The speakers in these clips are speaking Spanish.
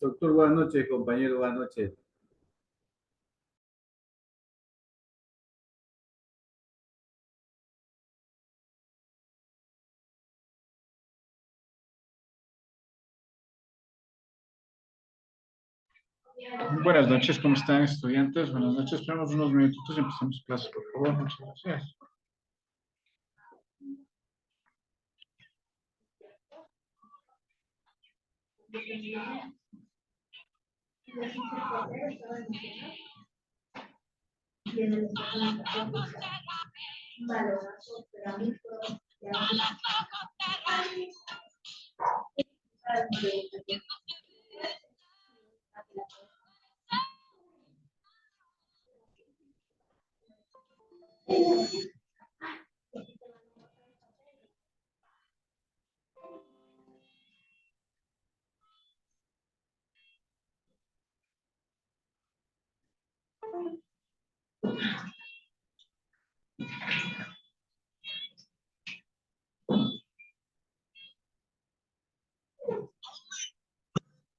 Doctor, buenas noches, compañero, buenas noches. Buenas noches, ¿cómo están estudiantes? Buenas noches, esperamos unos minutitos y empezamos clases, por favor. Muchas gracias.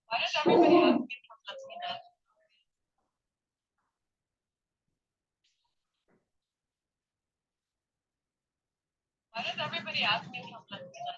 Why does everybody ask me from Latina? Why does everybody ask me from Latina?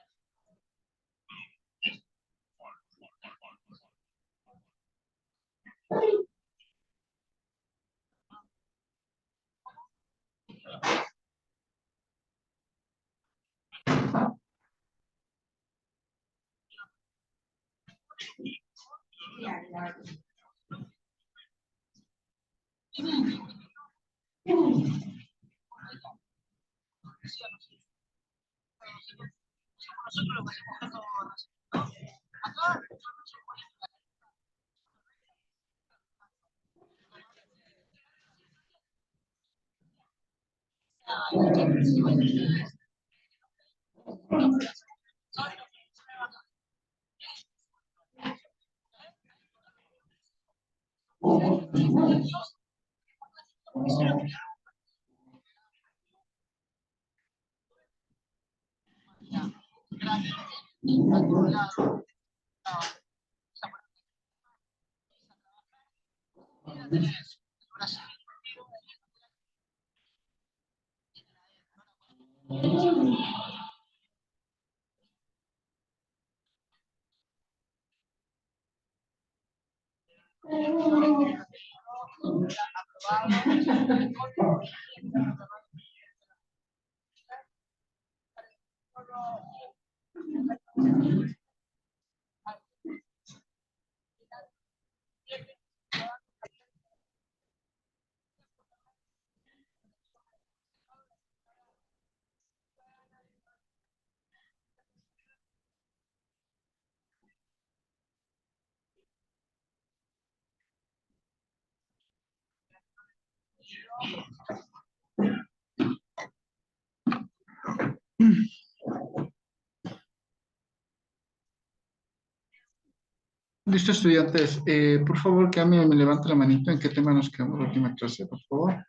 Listo, estudiantes. Por favor, que alguien me levante la manito. ¿En qué tema nos quedamos la última clase, por favor?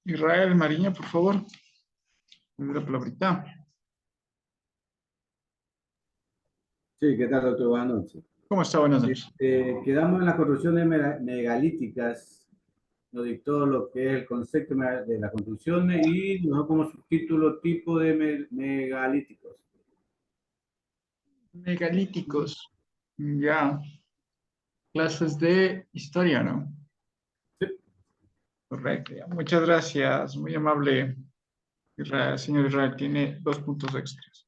Israel Mariña, por favor. Me da la palabrita. Sí, ¿qué tal, doctor? Buenas noches. ¿Cómo está? Buenas noches. Quedamos en las construcciones megalíticas. Nos dictó lo que es el concepto de las construcciones y nos dio como subtítulo tipo de megalíticos. Megalíticos. Ya. Clases de historia, ¿no? Sí. Correcto. Ya. Muchas gracias. Muy amable. Israel, señor Israel, tiene 2 puntos extras.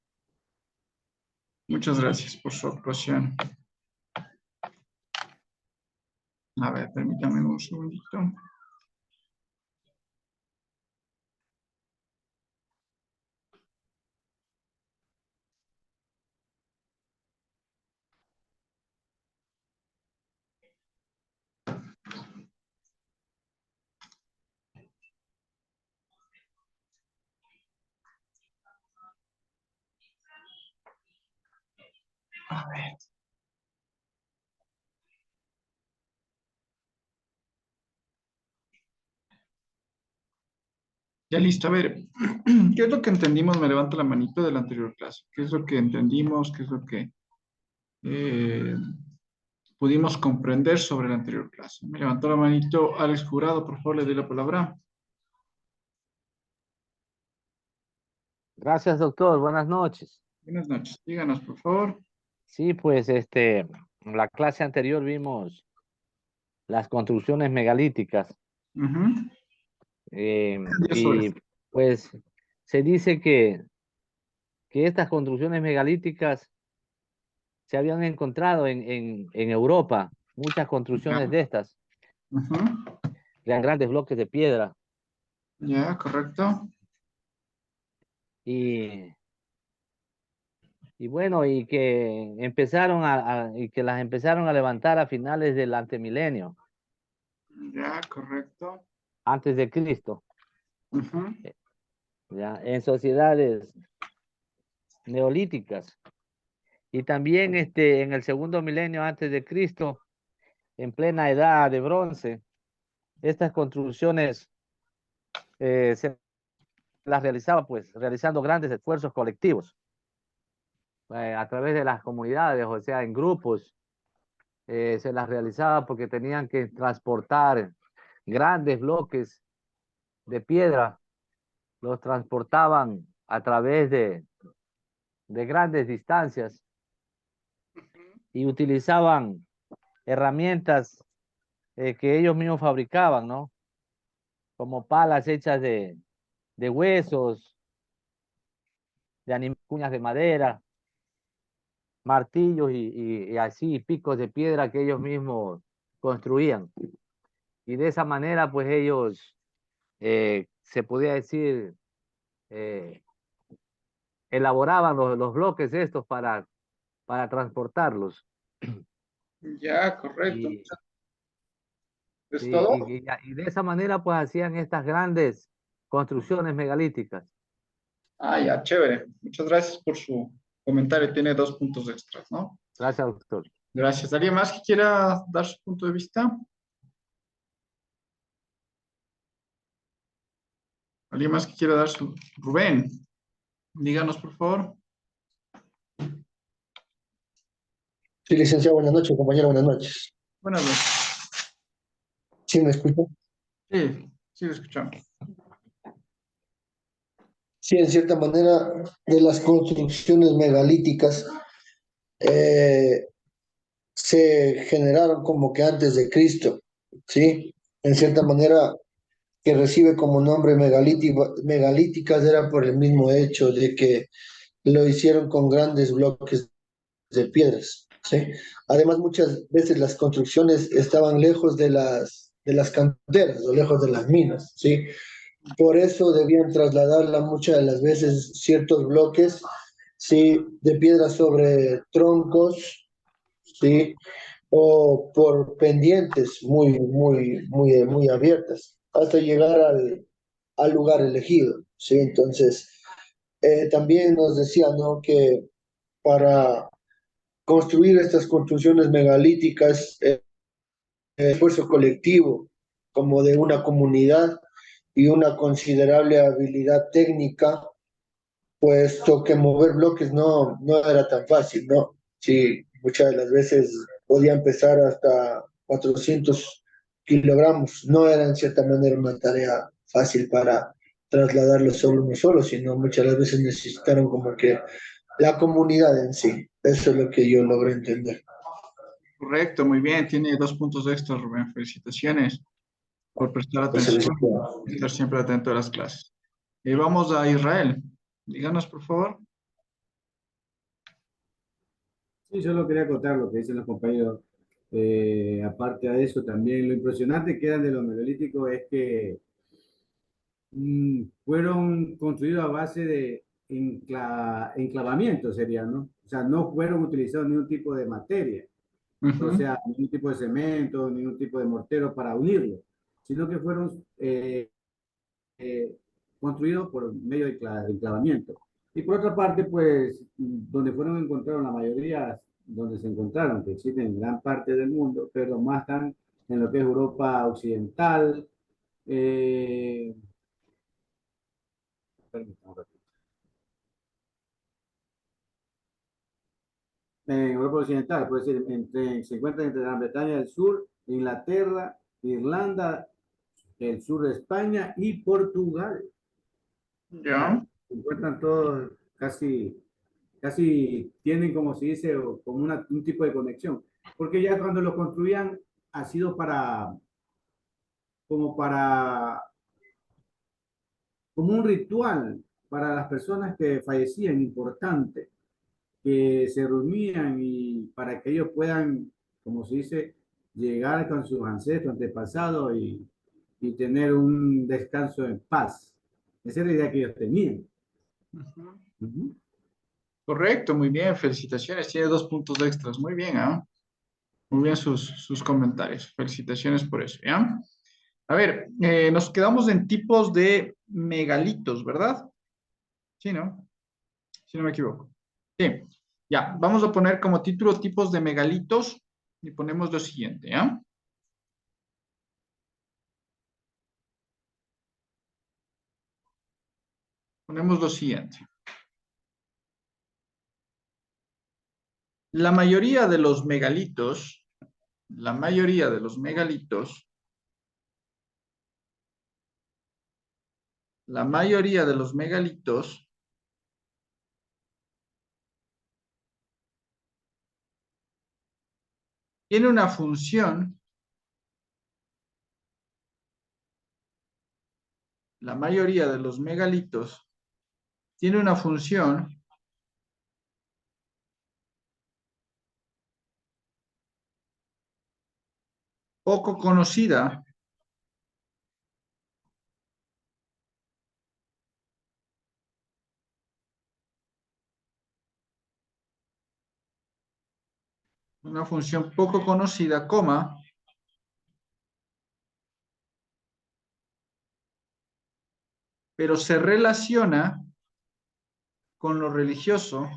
Muchas gracias por su actuación. A ver, permítame un segundito. A ver. Ya listo, a ver, ¿qué es lo que entendimos? Me levanto la manito de la anterior clase. ¿Qué es lo que entendimos? ¿Qué es lo que eh, pudimos comprender sobre la anterior clase? Me levantó la manito Alex Jurado, por favor, le doy la palabra. Gracias, doctor. Buenas noches. Buenas noches, díganos, por favor. Sí, pues en la clase anterior vimos las construcciones megalíticas Ujú. Ya sobre. y pues se dice que estas construcciones megalíticas se habían encontrado en Europa, muchas Ya. construcciones de estas, Ujú. eran grandes bloques de piedra Ya, correcto. y, y bueno, y que y que las empezaron a levantar a finales del antemilenio, Ya, correcto. antes de Cristo. Ujú. ¿Ya? En sociedades neolíticas. Y también en el segundo milenio antes de Cristo, en plena edad de bronce, estas construcciones se las realizaba pues realizando grandes esfuerzos colectivos a través de las comunidades, o sea, en grupos, se las realizaba porque tenían que transportar grandes bloques de piedra, los transportaban a través de grandes distancias y utilizaban herramientas que ellos mismos fabricaban, ¿no? Como palas hechas de huesos, cuñas de madera, martillos y así picos de piedra que ellos mismos construían. Y de esa manera, pues ellos, se podía decir, eh, elaboraban los bloques estos para transportarlos. Ya, correcto. Y, ¿Es sí, todo? y de esa manera, pues hacían estas grandes construcciones megalíticas. Ah, ya, chévere. Muchas gracias por su comentario. Tiene 2 puntos extras, ¿no? Gracias, doctor. Gracias. ¿Alguien más que quiera dar su punto de vista? ¿Alguien más que quiera dar su... Rubén, díganos, por favor. Sí, licenciado, buenas noches, compañero, buenas noches. Buenas noches. ¿Sí me escucha? Sí, sí, lo escuchamos. Sí, en cierta manera, de las construcciones megalíticas eh, se generaron como que antes de Cristo, ¿sí? En cierta manera, que recibe como nombre megalíticas era por el mismo hecho de que lo hicieron con grandes bloques de piedras, ¿sí? Además, muchas veces las construcciones estaban lejos de las canteras o lejos de las minas, ¿sí? Por eso debían trasladarla muchas de las veces ciertos bloques, ¿sí? De piedra sobre troncos, ¿sí? O por pendientes muy abiertas, hasta llegar al lugar elegido, ¿sí? Entonces, también nos decía, ¿no? Que para construir estas construcciones megalíticas, esfuerzo colectivo como de una comunidad y una considerable habilidad técnica, puesto que mover bloques no era tan fácil, ¿no? Sí, muchas de las veces podían pesar hasta 400 kilogramos, no era en cierta manera una tarea fácil para trasladarlo solo uno solo, sino muchas de las veces necesitaron como que la comunidad en sí. Eso es lo que yo logro entender. Correcto, muy bien. Tiene 2 puntos extras, Rubén. Felicitaciones por prestar Entonces, atención y estar siempre atento a las clases. Y vamos a Israel. Díganos, por favor. Sí, solo quería contar lo que dicen los compañeros. Aparte de eso, también lo impresionante que eran de los megalíticos es que fueron construidos a base de enclavamiento, sería, ¿no? O sea, no fueron utilizados ningún tipo de materia, o Ujú. sea, ningún tipo de cemento, ningún tipo de mortero para unirlo, sino que fueron eh, construidos por medio de enclavamiento. Y por otra parte, pues, donde fueron encontrados la mayoría, donde se encontraron, que existen en gran parte del mundo, pero más están en lo que es Europa Occidental, eh, Permítame un ratito. En Europa Occidental, puede decir, se encuentra entre Gran Bretaña del Sur, Inglaterra, Irlanda, el sur de España y Portugal. Ya. Se encuentran todos casi tienen, como se dice, como un tipo de conexión. Porque ya cuando lo construían ha sido como para, como un ritual para las personas que fallecían, importante, que se reunían y para que ellos puedan, como se dice, llegar con sus ancestros, antepasados y tener un descanso en paz. Esa es la idea que ellos tenían. Ujú. Ujú. Correcto, muy bien, felicitaciones. Tiene 2 puntos extras. Muy bien, ¿ah? Muy bien sus comentarios. Felicitaciones por eso, ¿ya? A ver, nos quedamos en tipos de megalitos, ¿verdad? Sí, ¿no? Si no me equivoco. Sí, ya. Vamos a poner como título tipos de megalitos y ponemos lo siguiente, ¿ya? Ponemos lo siguiente. La mayoría de los megalitos, la mayoría de los megalitos, la mayoría de los megalitos tiene una función, la mayoría de los megalitos tiene una función poco conocida una función poco conocida, coma, pero se relaciona con lo religioso,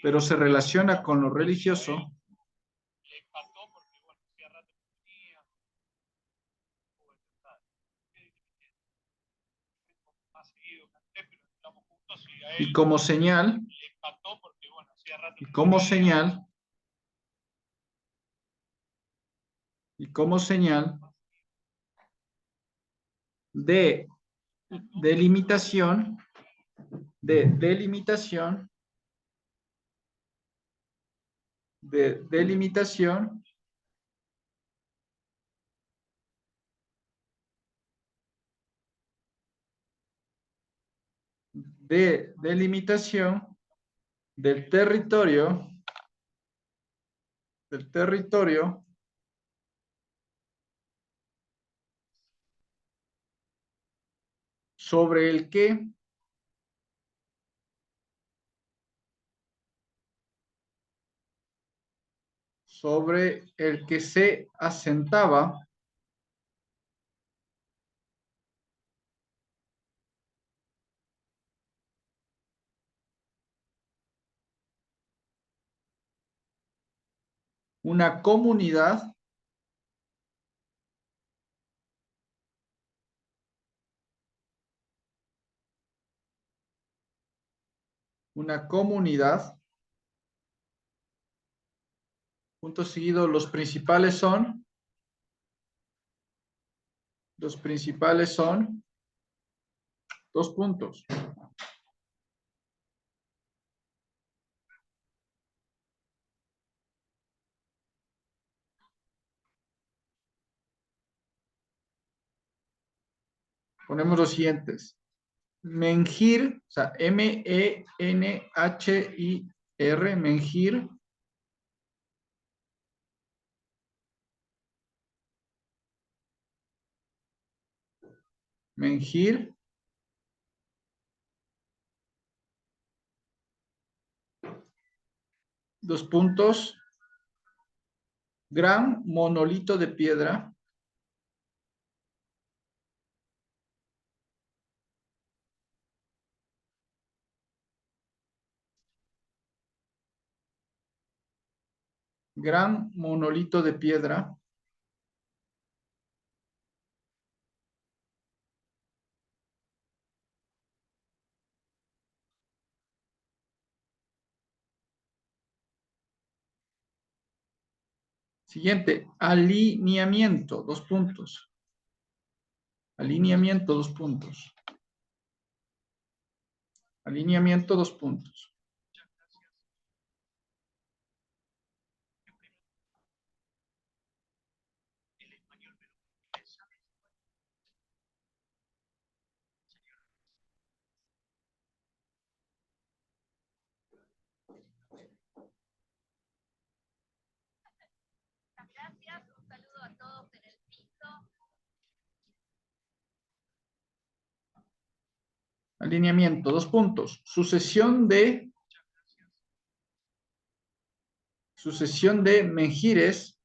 pero se relaciona con lo religioso Le empató porque, bueno, hacía rato que tenía, más seguido canté, pero estamos juntos y a y él como señal, le empató porque, bueno, hacía rato y que como tenía. señal, y como señal de delimitación, de delimitación, de delimitación de delimitación del territorio sobre el que se asentaba una comunidad una comunidad, punto seguido, los principales son 2 puntos. Ponemos los siguientes. Menhir, o sea, Menhir, Menhir, Menhir, 2 puntos, gran monolito de piedra, gran monolito de piedra. Siguiente, alineamiento, 2 puntos. Alineamiento, 2 puntos. Alineamiento, 2 puntos. Gracias, un saludo a todos en el piso. Alineamiento, 2 puntos. Sucesión de menhires.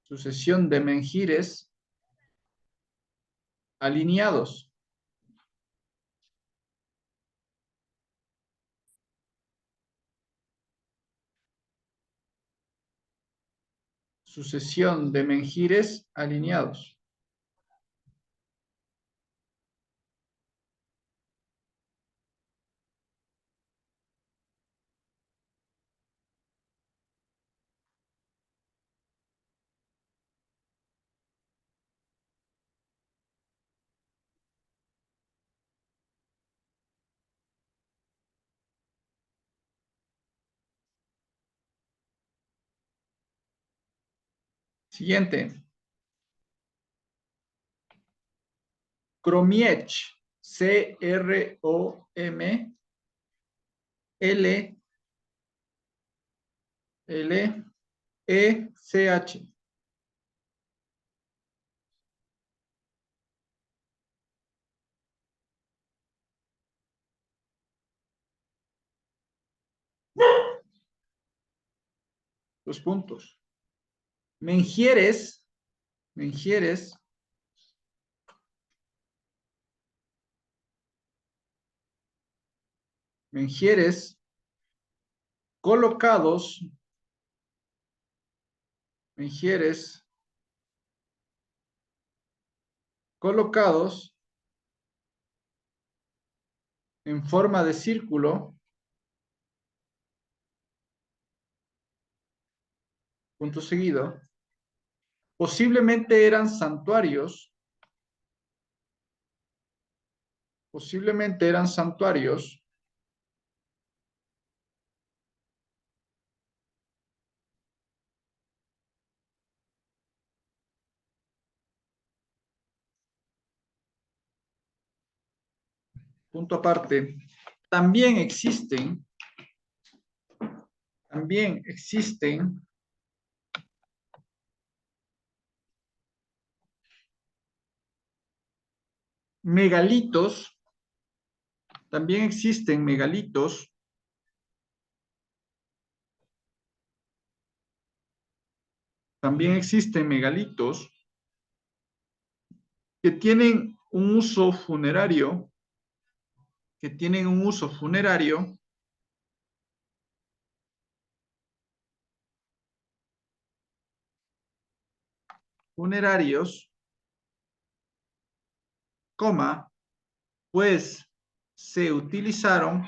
Sucesión de menhires alineados. Sucesión de menhires alineados. Siguiente. Cromiech. C-R-O-M-L-L-E-C-H. Los puntos. Menhieres. Menhieres. Menhieres colocados. Menhieres colocados en forma de círculo, punto seguido, posiblemente eran santuarios, punto aparte, también existen megalitos, también existen megalitos que tienen un uso funerario, coma, pues se utilizaron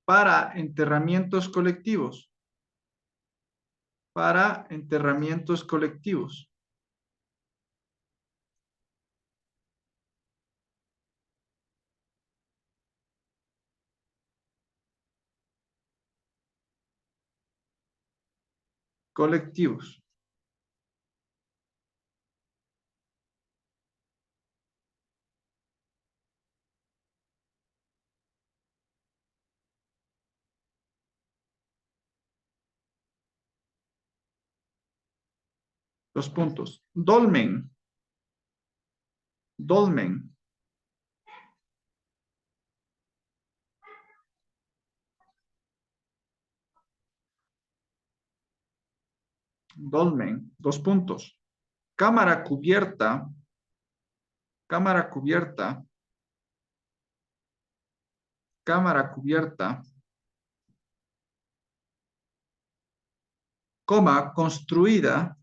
para enterramientos colectivos. Colectivos. Los puntos. Dolmen. dolmen, dos puntos. Cámara cubierta, cámara cubierta, cámara cubierta, coma, construida,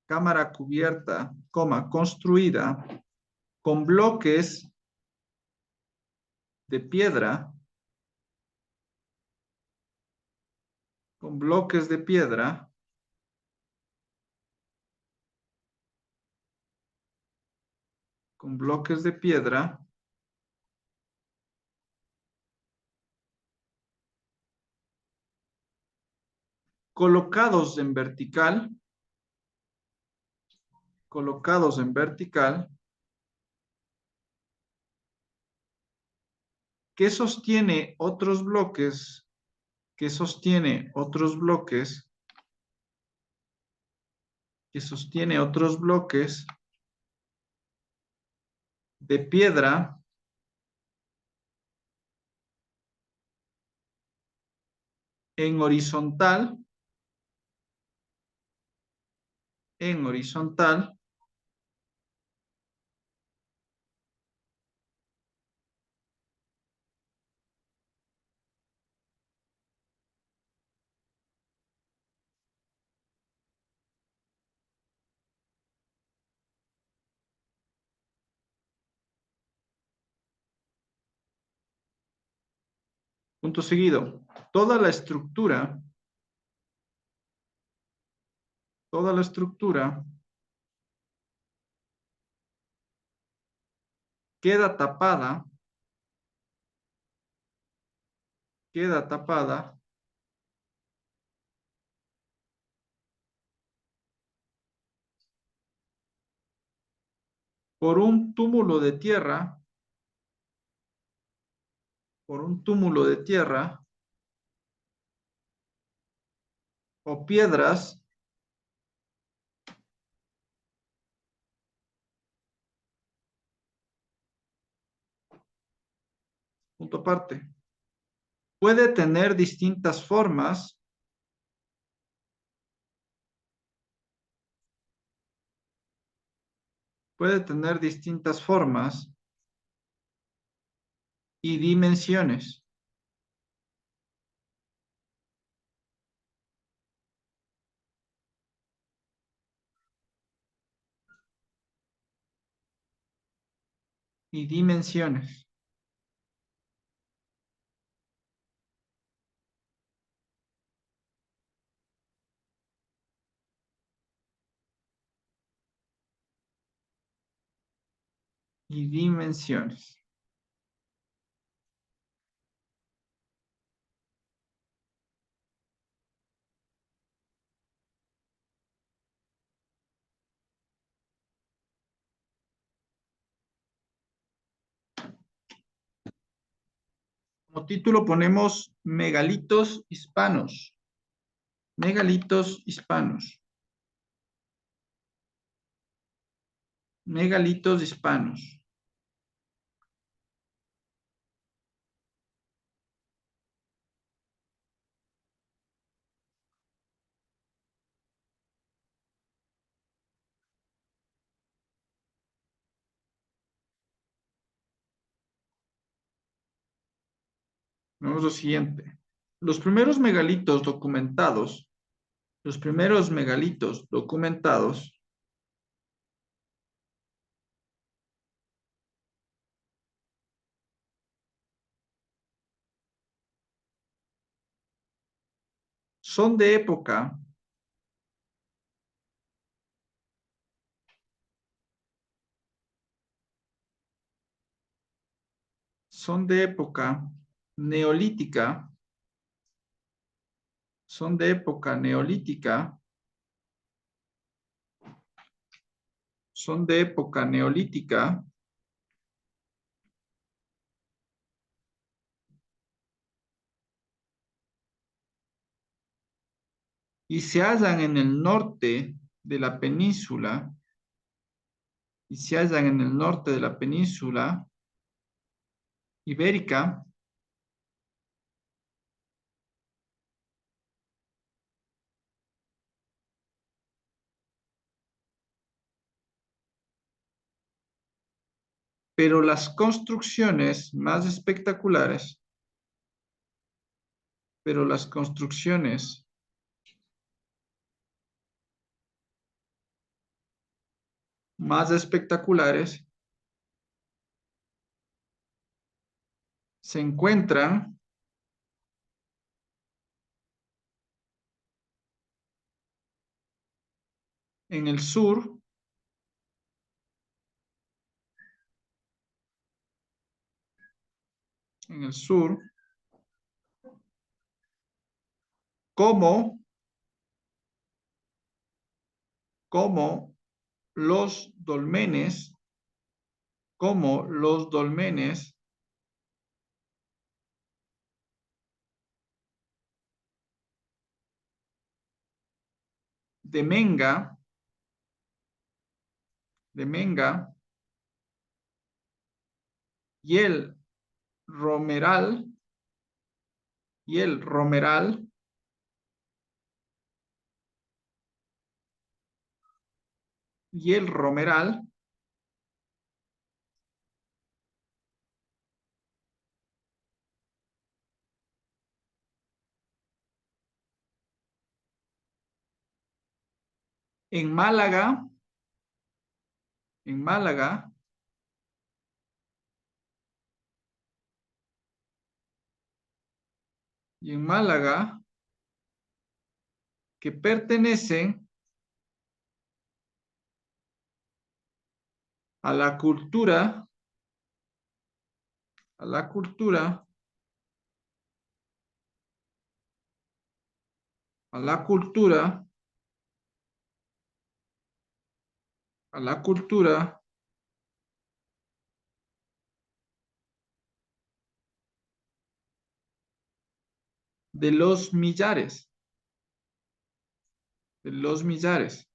cámara cubierta, coma, construida con bloques de piedra, con bloques de piedra, con bloques de piedra, colocados en vertical, colocados en vertical, que sostiene otros bloques, que sostiene otros bloques, que sostiene otros bloques de piedra en horizontal, punto seguido. Toda la estructura queda tapada, queda tapada por un túmulo de tierra, por un túmulo de tierra o piedras punto aparte. Puede tener distintas formas y dimensiones. Y dimensiones. Y dimensiones. Como título ponemos megalitos hispanos. Megalitos hispanos. Megalitos hispanos. Vemos lo siguiente. Los primeros megalitos documentados son de época neolítica, son de época neolítica, son de época neolítica y se hallan en el norte de la península, y se hallan en el norte de la península ibérica pero las construcciones más espectaculares, pero las construcciones más espectaculares se encuentran en el sur como, como los dolmenes, como los dolmenes de Menga y el Romeral, y el Romeral y el Romeral en Málaga, en Málaga, y en Málaga, que pertenecen a la cultura, a la cultura, a la cultura, a la cultura de los millares, de los millares,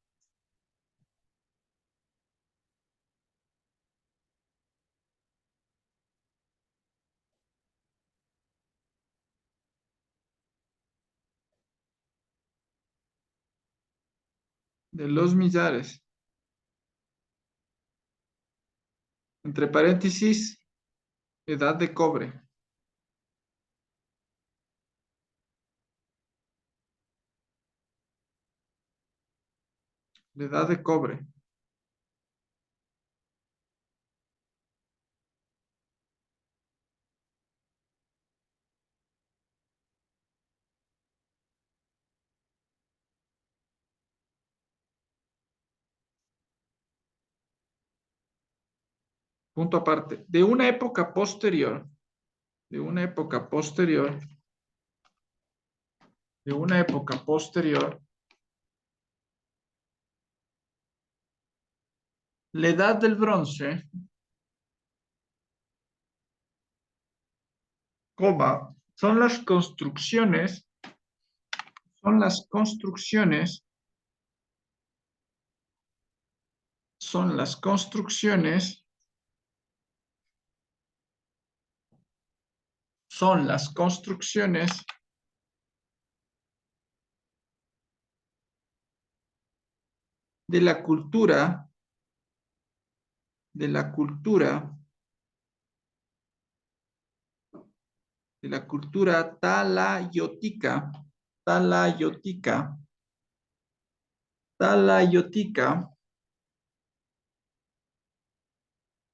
de los millares. Entre paréntesis, edad de cobre. La edad de cobre. Punto aparte. De una época posterior, de una época posterior, de una época posterior, la edad del bronce, coma, son las construcciones, son las construcciones, son las construcciones, son las construcciones de la cultura, de la cultura, de la cultura talayótica, talayótica, talayótica,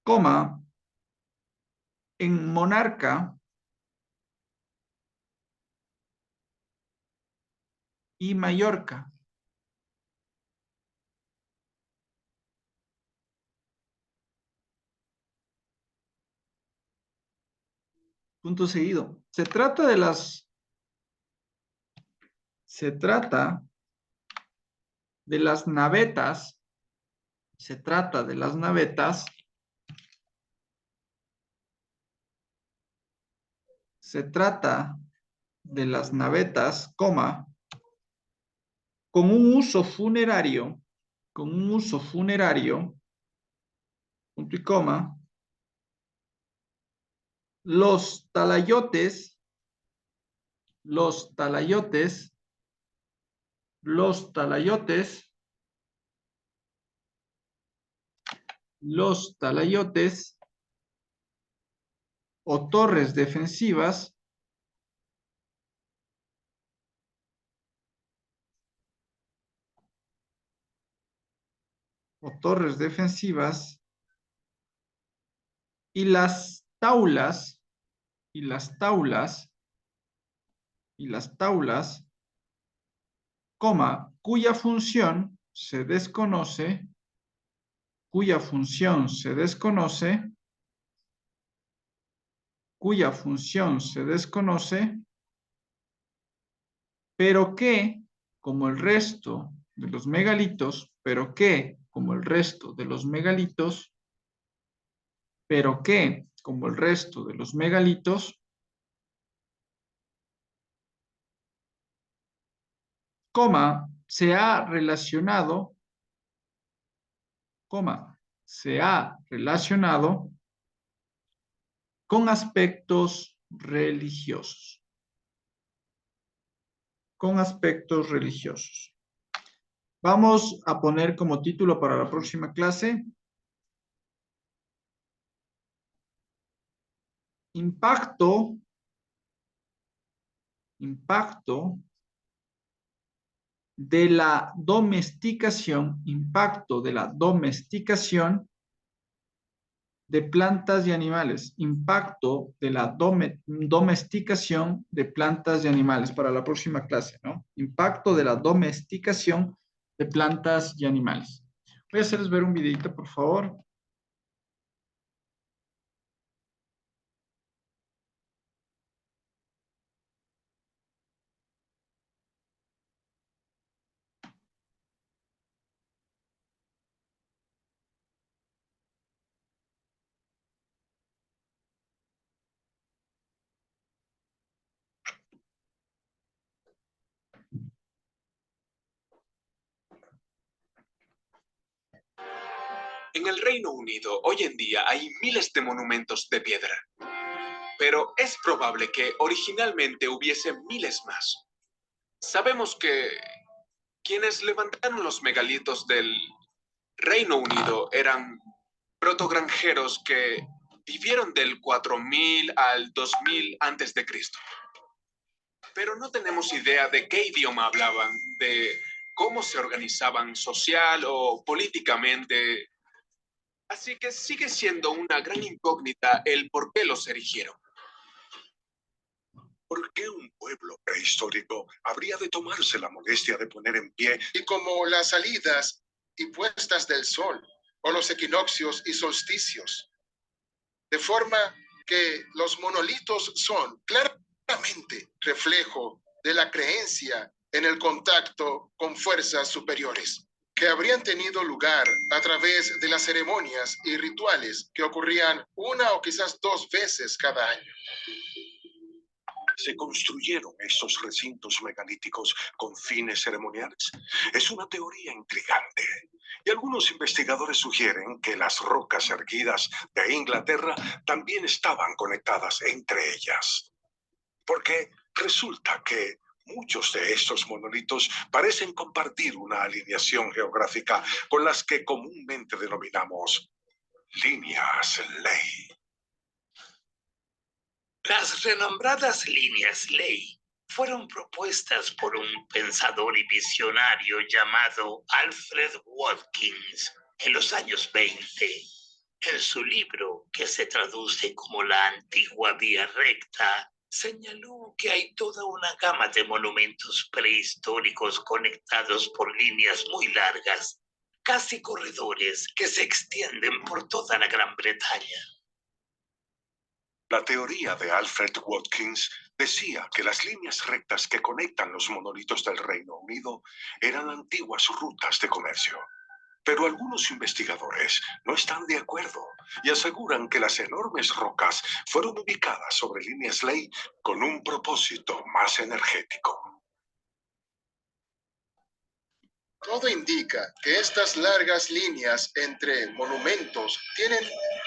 coma, en Monarca y Mallorca. Punto seguido. Se trata de las navetas, se trata de las navetas, se trata de las navetas, coma, con un uso funerario, punto y coma, los talayotes, los talayotes, los talayotes, los talayotes o torres defensivas y las taulas, y las taulas, y las taulas, coma, cuya función se desconoce, cuya función se desconoce, cuya función se desconoce, pero que, como el resto de los megalitos, pero que, como el resto de los megalitos, pero que, como el resto de los megalitos, coma, se ha relacionado, coma, se ha relacionado con aspectos religiosos, con aspectos religiosos. Vamos a poner como título para la próxima clase, impacto de la domesticación, impacto de la domesticación de plantas y animales, impacto de la domesticación de plantas y animales para la próxima clase, ¿no? Impacto de la domesticación de plantas y animales. Voy a hacerles ver un videito, por favor. En el Reino Unido, hoy en día, hay miles de monumentos de piedra. Pero es probable que originalmente hubiese miles más. Sabemos que quienes levantaron los megalitos del Reino Unido eran protogranjeros que vivieron del 4000 al 2000 antes de Cristo. Pero no tenemos idea de qué idioma hablaban, de cómo se organizaban social o políticamente. Así que sigue siendo una gran incógnita el por qué los erigieron. ¿Por qué un pueblo prehistórico habría de tomarse la molestia de poner en pie? Y como las salidas y puestas del sol, o los equinoccios y solsticios. De forma que los monolitos son claramente reflejo de la creencia en el contacto con fuerzas superiores, que habrían tenido lugar a través de las ceremonias y rituales que ocurrían una o quizás 2 veces cada año. ¿Se construyeron estos recintos megalíticos con fines ceremoniales? Es una teoría intrigante. Y algunos investigadores sugieren que las rocas erguidas de Inglaterra también estaban conectadas entre ellas. Porque resulta que muchos de estos monolitos parecen compartir una alineación geográfica con las que comúnmente denominamos líneas ley. Las renombradas líneas ley fueron propuestas por un pensador y visionario llamado Alfred Watkins en los años 20. En su libro, que se traduce como La antigua vía recta, señaló que hay toda una gama de monumentos prehistóricos conectados por líneas muy largas, casi corredores que se extienden por toda la Gran Bretaña. La teoría de Alfred Watkins decía que las líneas rectas que conectan los monolitos del Reino Unido eran antiguas rutas de comercio. Pero algunos investigadores no están de acuerdo y aseguran que las enormes rocas fueron ubicadas sobre líneas ley con un propósito más energético. Todo indica que estas largas líneas entre monumentos tienen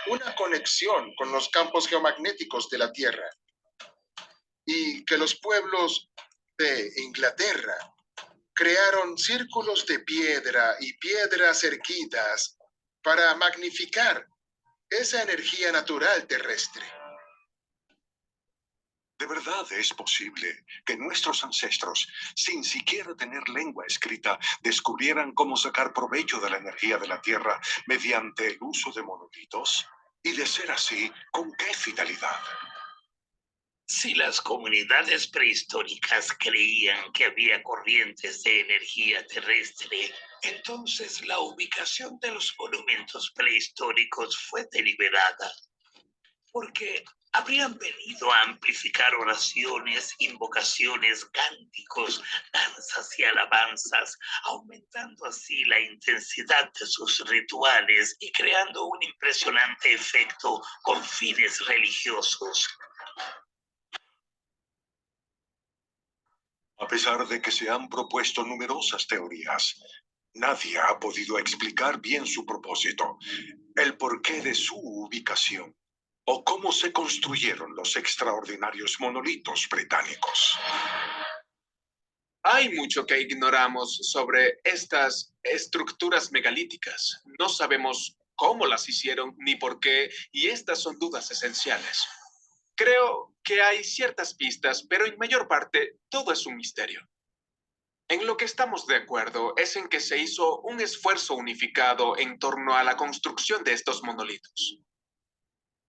una conexión con los campos geomagnéticos de la Tierra y que los pueblos de Inglaterra crearon círculos de piedra y piedras erguidas para magnificar esa energía natural terrestre. ¿De verdad es posible que nuestros ancestros, sin siquiera tener lengua escrita, descubrieran cómo sacar provecho de la energía de la Tierra mediante el uso de monolitos? Y de ser así, ¿con qué finalidad? Si las comunidades prehistóricas creían que había corrientes de energía terrestre, entonces la ubicación de los monumentos prehistóricos fue deliberada, porque habrían venido a amplificar oraciones, invocaciones, cánticos, danzas y alabanzas, aumentando así la intensidad de sus rituales y creando un impresionante efecto con fines religiosos. A pesar de que se han propuesto numerosas teorías, nadie ha podido explicar bien su propósito, el porqué de su ubicación o cómo se construyeron los extraordinarios monolitos británicos. Hay mucho que ignoramos sobre estas estructuras megalíticas. No sabemos cómo las hicieron ni por qué, y estas son dudas esenciales. Creo que hay ciertas pistas, pero en mayor parte todo es un misterio. En lo que estamos de acuerdo es en que se hizo un esfuerzo unificado en torno a la construcción de estos monolitos,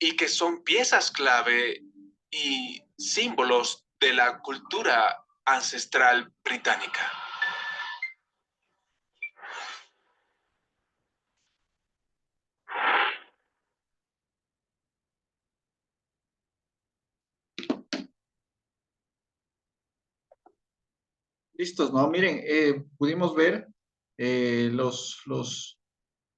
y que son piezas clave y símbolos de la cultura ancestral británica. Listos, ¿no? Miren, pudimos ver los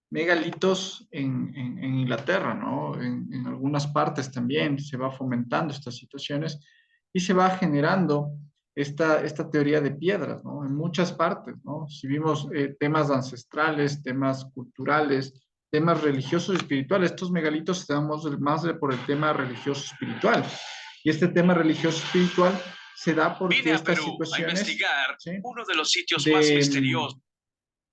megalitos en Inglaterra, ¿no? En algunas partes también se va fomentando estas situaciones y se va generando esta teoría de piedras, ¿no? En muchas partes, ¿no? Si vimos temas ancestrales, temas culturales, temas religiosos y espirituales, estos megalitos estamos más por el tema religioso espiritual. Y este tema religioso espiritual se da porque Vine a estas Perú a situaciones, investigar ¿sí?, uno de los sitios más misteriosos.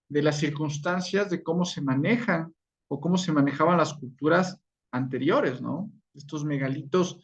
de las circunstancias de cómo se manejan o cómo se manejaban las culturas anteriores, ¿no? Estos megalitos